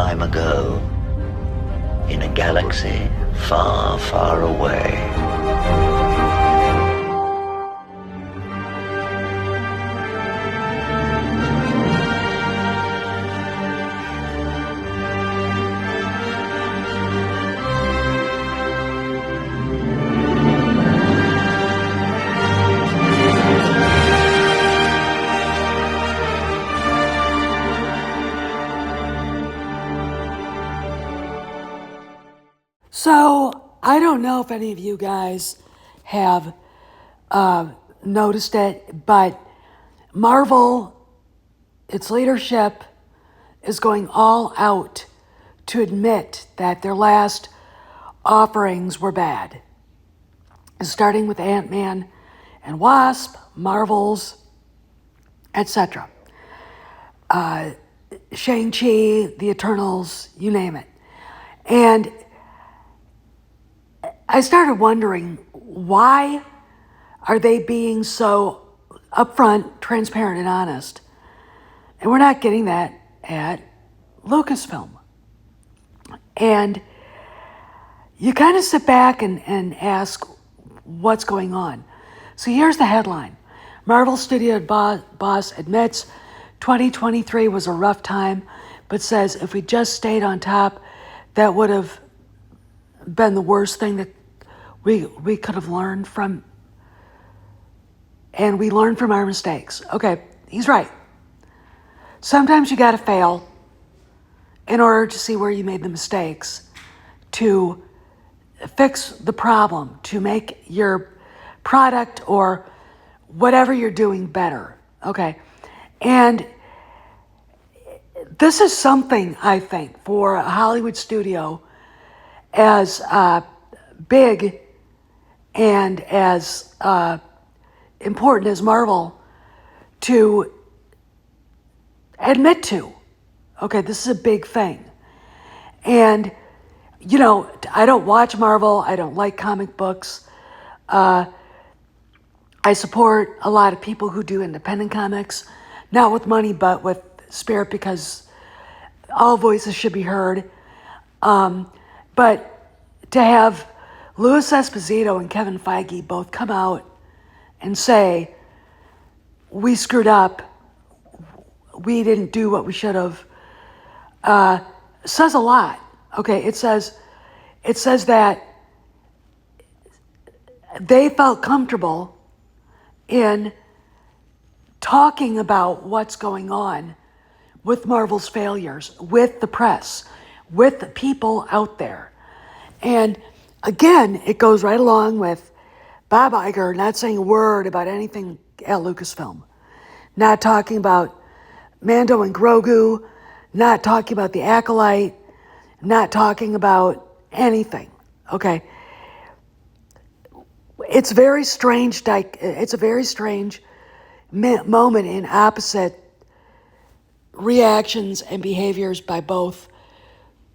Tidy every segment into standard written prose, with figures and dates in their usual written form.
time ago, in a galaxy far, far away. So, I don't know if any of you guys have noticed it, but Marvel, its leadership, is going all out to admit that their last offerings were bad. Starting with Ant-Man and Wasp, Marvels, etc. Shang-Chi, The Eternals, you name it. And I started wondering, why are they being so upfront, transparent, and honest? And we're not getting that at Lucasfilm. And you kind of sit back and ask what's going on. So here's the headline. Marvel Studio boss admits 2023 was a rough time, but says if we just stayed on top, that would have been the worst thing that we could have learned from, and we learned from our mistakes. Okay, he's right. Sometimes you gotta fail in order to see where you made the mistakes, to fix the problem, to make your product or whatever you're doing better. Okay, and this is something, I think, for a Hollywood studio as big and as important as Marvel to admit to. Okay, this is a big thing. And, you know, I don't watch Marvel. I don't like comic books. I support a lot of people who do independent comics, not with money, but with spirit, because all voices should be heard. But to have Louis Esposito and Kevin Feige both come out and say, we screwed up, we didn't do what we should have, says a lot. Okay, it says that they felt comfortable in talking about what's going on with Marvel's failures, with the press, with the people out there. And again, it goes right along with Bob Iger not saying a word about anything at Lucasfilm, not talking about Mando and Grogu, not talking about the Acolyte, not talking about anything. Okay, it's very strange. It's a very strange moment in opposite reactions and behaviors by both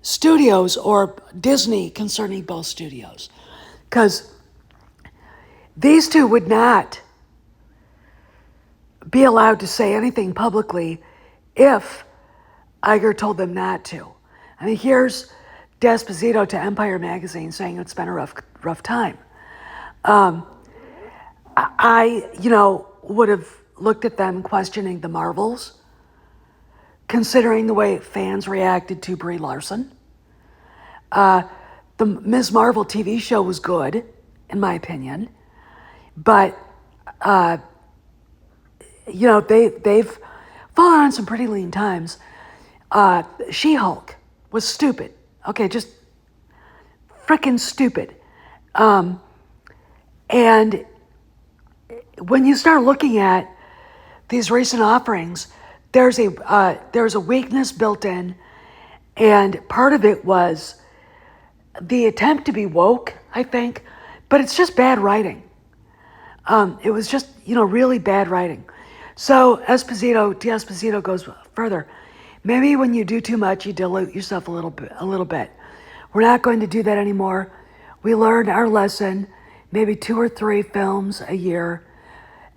studios, or Disney concerning both studios, because these two would not be allowed to say anything publicly if Iger told them not to. I mean, here's Esposito to Empire Magazine saying it's been a rough time. I would have looked at them questioning the Marvels, considering the way fans reacted to Brie Larson. The Ms. Marvel TV show was good, in my opinion, but they've fallen on some pretty lean times. She-Hulk was stupid. Okay, just freaking stupid. And when you start looking at these recent offerings, there's a weakness built in, and part of it was the attempt to be woke, I think, but it's just bad writing. It was just, really bad writing. So Esposito goes further. Maybe when you do too much, you dilute yourself a little bit. We're not going to do that anymore. We learned our lesson, maybe 2 or 3 films a year.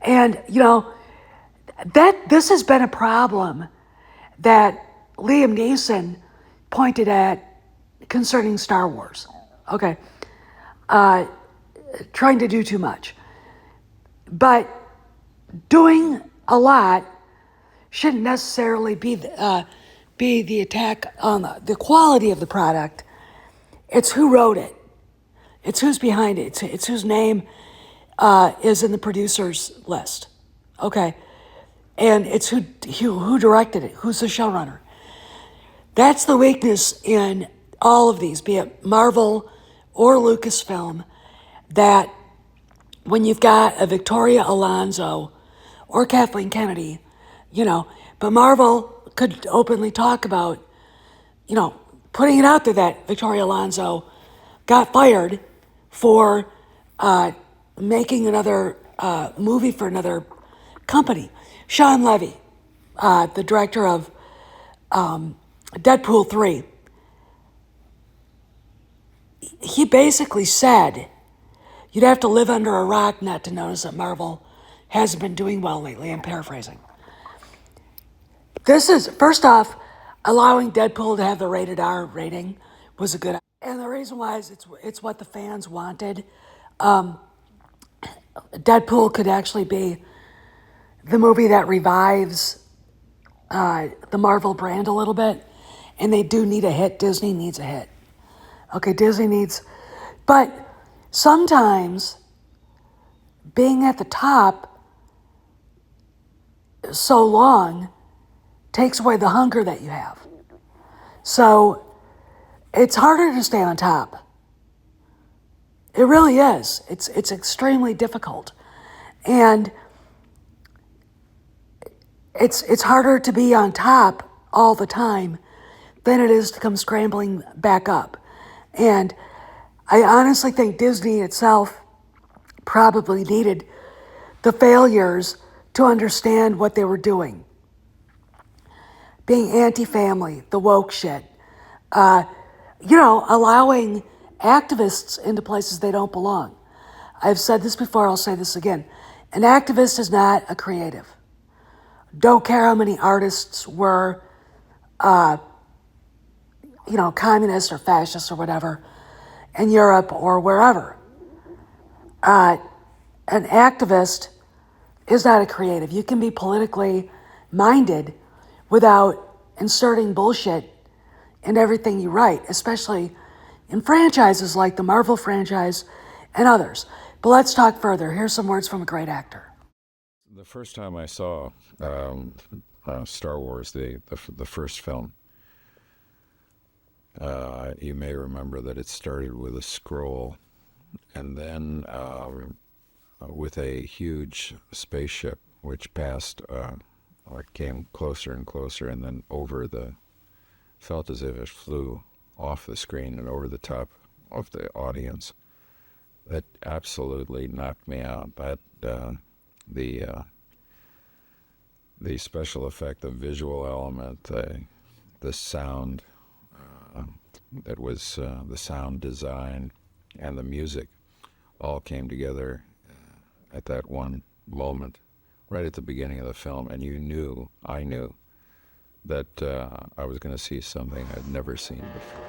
And, that this has been a problem that Liam Neeson pointed at concerning Star Wars. Okay. Trying to do too much. But doing a lot shouldn't necessarily be the attack on the quality of the product. It's who wrote it. It's who's behind it. It's whose name is in the producer's list. Okay. And it's who directed it, who's the showrunner. That's the weakness in all of these, be it Marvel or Lucasfilm, that when you've got a Victoria Alonso or Kathleen Kennedy, but Marvel could openly talk about, putting it out there that Victoria Alonso got fired for making another movie for another company. Sean Levy, the director of Deadpool 3, he basically said you'd have to live under a rock not to notice that Marvel hasn't been doing well lately. I'm paraphrasing. This is, first off, allowing Deadpool to have the rated R rating was a good idea. And the reason why is it's what the fans wanted. Deadpool could actually be the movie that revives the Marvel brand a little bit. And they do need a hit. Disney needs a hit. Okay, Disney needs... But sometimes being at the top so long takes away the hunger that you have. So it's harder to stay on top. It really is. It's extremely difficult. And it's harder to be on top all the time than it is to come scrambling back up. And I honestly think Disney itself probably needed the failures to understand what they were doing. Being anti-family, the woke shit, allowing activists into places they don't belong. I've said this before, I'll say this again. An activist is not a creative. Don't care how many artists were, communist or fascist or whatever in Europe or wherever. An activist is not a creative. You can be politically minded without inserting bullshit in everything you write, especially in franchises like the Marvel franchise and others. But let's talk further. Here's some words from a great actor. The first time I saw Star Wars, the first film, you may remember that it started with a scroll and then with a huge spaceship which passed, it came closer and closer, and then felt as if it flew off the screen and over the top of the audience. That absolutely knocked me out. The special effect, the visual element, the sound that was the sound design and the music all came together at that one moment, right at the beginning of the film, and I knew that I was going to see something I'd never seen before.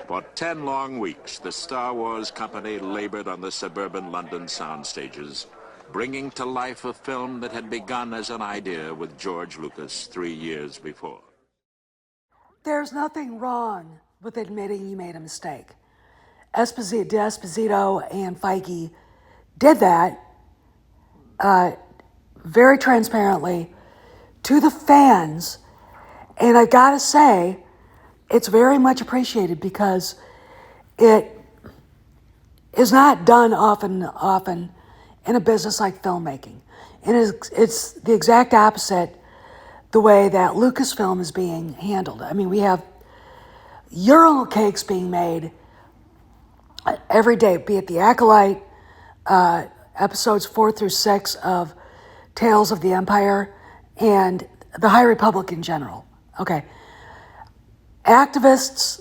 For 10 long weeks, the Star Wars company labored on the suburban London sound stages, bringing to life a film that had begun as an idea with George Lucas 3 years before. There's nothing wrong with admitting you made a mistake. Esposito and Feige did that very transparently to the fans, and I gotta say, it's very much appreciated because it is not done often in a business like filmmaking. And it's the exact opposite the way that Lucasfilm is being handled. I mean, we have urinal cakes being made every day, be it The Acolyte, episodes 4 through 6 of Tales of the Empire, and the High Republic in general. Okay. Activists,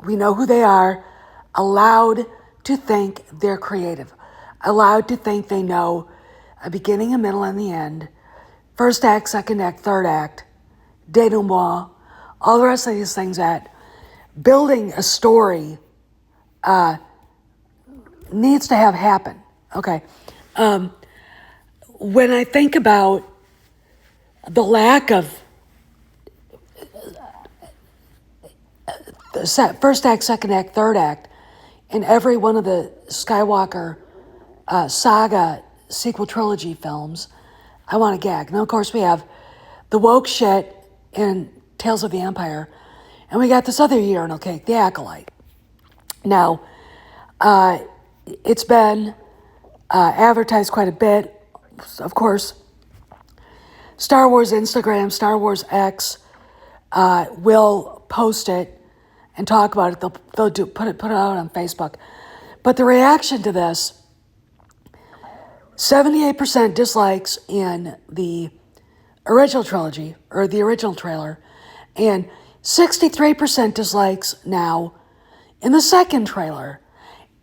we know who they are, allowed to think they're creative, allowed to think they know a beginning, a middle, and the end, first act, second act, third act, denouement, all the rest of these things that building a story needs to have happen. Okay. When I think about the lack of first act, second act, third act in every one of the Skywalker saga sequel trilogy films, I want to gag. Now, of course, we have the woke shit in Tales of the Empire, and we got this other urinal cake, The Acolyte. Now, it's been advertised quite a bit. Of course, Star Wars Instagram, Star Wars X will post it and talk about it. They'll put it out on Facebook. But the reaction to this, 78% dislikes in the original trilogy, or the original trailer, and 63% dislikes now in the second trailer.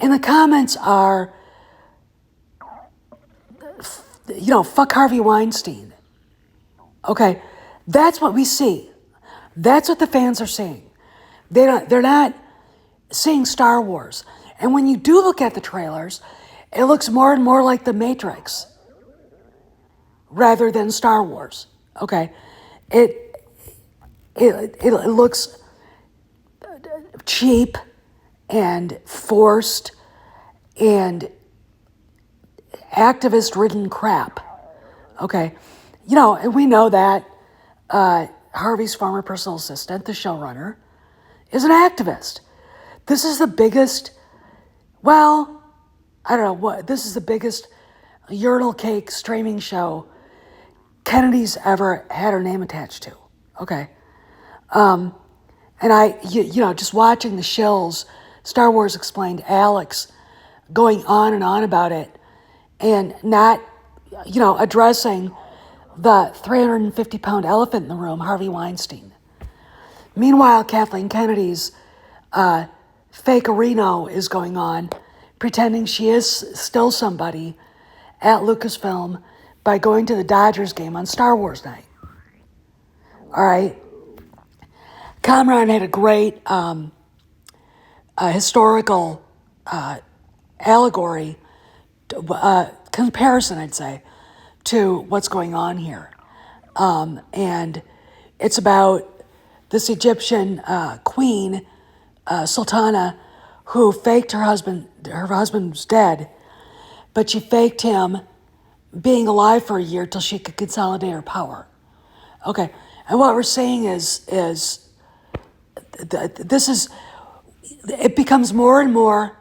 And the comments are, fuck Harvey Weinstein. Okay, that's what we see. That's what the fans are seeing. They're not seeing Star Wars. And when you do look at the trailers, it looks more and more like The Matrix rather than Star Wars. Okay, it looks cheap and forced and activist-ridden crap. Okay, and we know that Harvey's former personal assistant, the showrunner, is an activist. This is the biggest, this is the biggest urinal cake streaming show Kennedy's ever had her name attached to. Okay. And just watching the shills, Star Wars Explained, Alex going on and on about it and not, addressing the 350-pound elephant in the room, Harvey Weinstein. Meanwhile, Kathleen Kennedy's fake Reno is going on, pretending she is still somebody at Lucasfilm by going to the Dodgers game on Star Wars night. All right. Kamran had a great historical allegory, comparison, I'd say, to what's going on here. And it's about this Egyptian queen, Sultana, who faked her husband's dead, but she faked him being alive for a year till she could consolidate her power. Okay, and what we're seeing is it becomes more and more,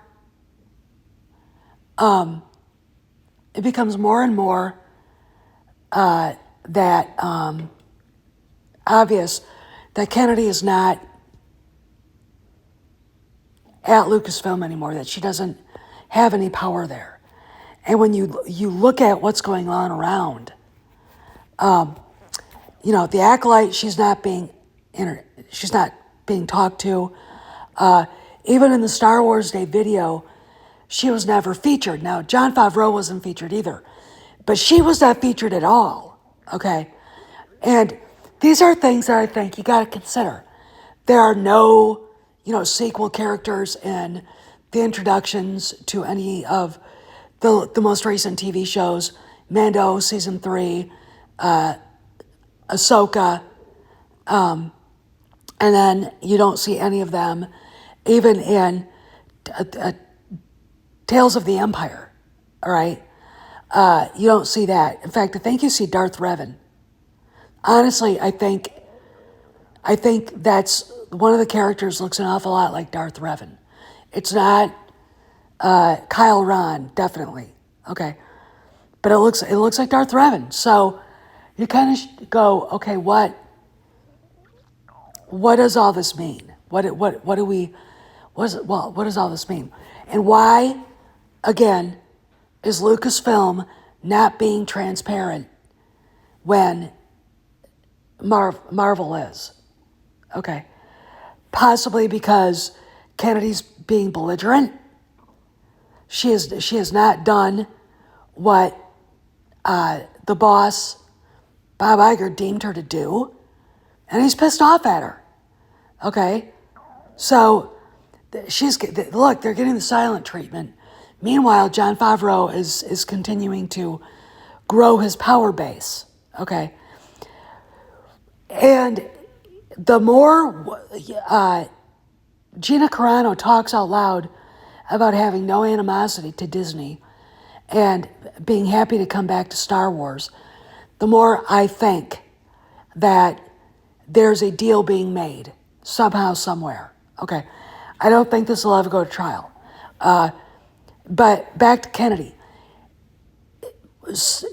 obvious that Kennedy is not at Lucasfilm anymore, that she doesn't have any power there. And when you look at what's going on around, the Acolyte, she's not being talked to. Even in the Star Wars Day video, she was never featured. Now, Jon Favreau wasn't featured either, but she was not featured at all. Okay, and these are things that I think you got to consider. There are no, sequel characters in the introductions to any of the most recent TV shows. Mando season 3, Ahsoka, and then you don't see any of them even in Tales of the Empire. All right, you don't see that. In fact, I think you see Darth Revan. Honestly, I think that's one of the characters looks an awful lot like Darth Revan. It's not Kyle Ron, definitely. Okay, but it looks like Darth Revan. So you kind of go, okay, what does all this mean? What does all this mean? And why, again, is Lucasfilm not being transparent when Marvel is? Okay. Possibly because Kennedy's being belligerent. She has not done what the boss, Bob Iger, deemed her to do, and he's pissed off at her. Okay? So look, they're getting the silent treatment. Meanwhile, Jon Favreau is continuing to grow his power base. Okay, and the more Gina Carano talks out loud about having no animosity to Disney and being happy to come back to Star Wars, the more I think that there's a deal being made somehow, somewhere. Okay, I don't think this will ever go to trial. But back to Kennedy.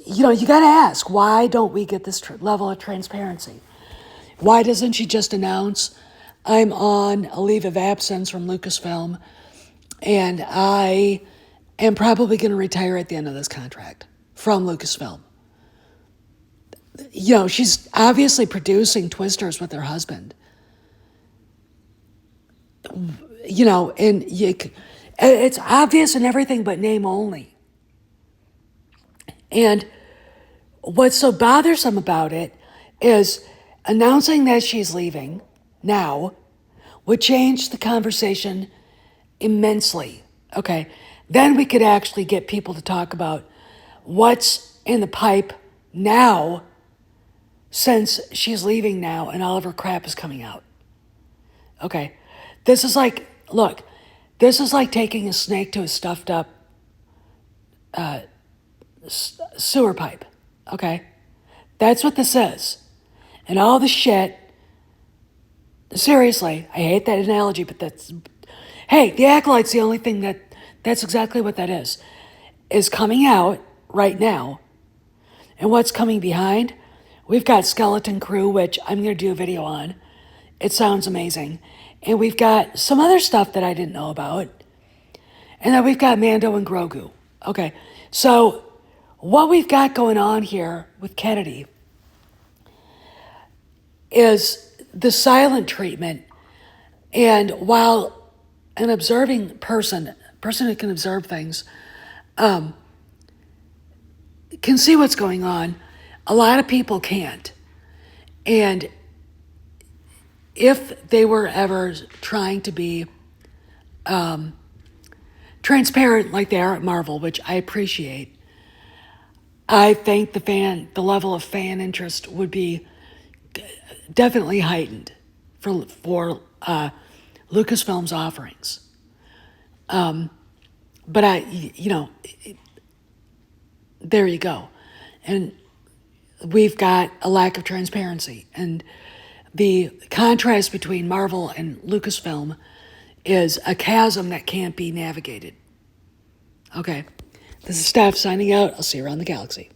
You know, you got to ask, why don't we get this level of transparency? Why doesn't she just announce, I'm on a leave of absence from Lucasfilm, and I am probably going to retire at the end of this contract from Lucasfilm? You know, she's obviously producing Twisters with her husband. You know, and it's obvious in everything but name only. And what's so bothersome about it is announcing that she's leaving now would change the conversation immensely. Okay, then we could actually get people to talk about what's in the pipe now, since she's leaving now and all of her crap is coming out. Okay, this is like, look, this is like taking a snake to a stuffed up sewer pipe. Okay, that's what this is. And all the shit, seriously, I hate that analogy, but hey, the Acolyte's the only thing that's exactly what that is coming out right now. And what's coming behind? We've got Skeleton Crew, which I'm going to do a video on. It sounds amazing. And we've got some other stuff that I didn't know about. And then we've got Mando and Grogu. Okay, so what we've got going on here with Kennedy is the silent treatment. And while an observing person who can observe things, can see what's going on, a lot of people can't. And if they were ever trying to be transparent like they are at Marvel, which I appreciate, I think the level of fan interest would be definitely heightened for Lucasfilm's offerings. But there you go. And we've got a lack of transparency. And the contrast between Marvel and Lucasfilm is a chasm that can't be navigated. Okay, this is Steph signing out. I'll see you around the galaxy.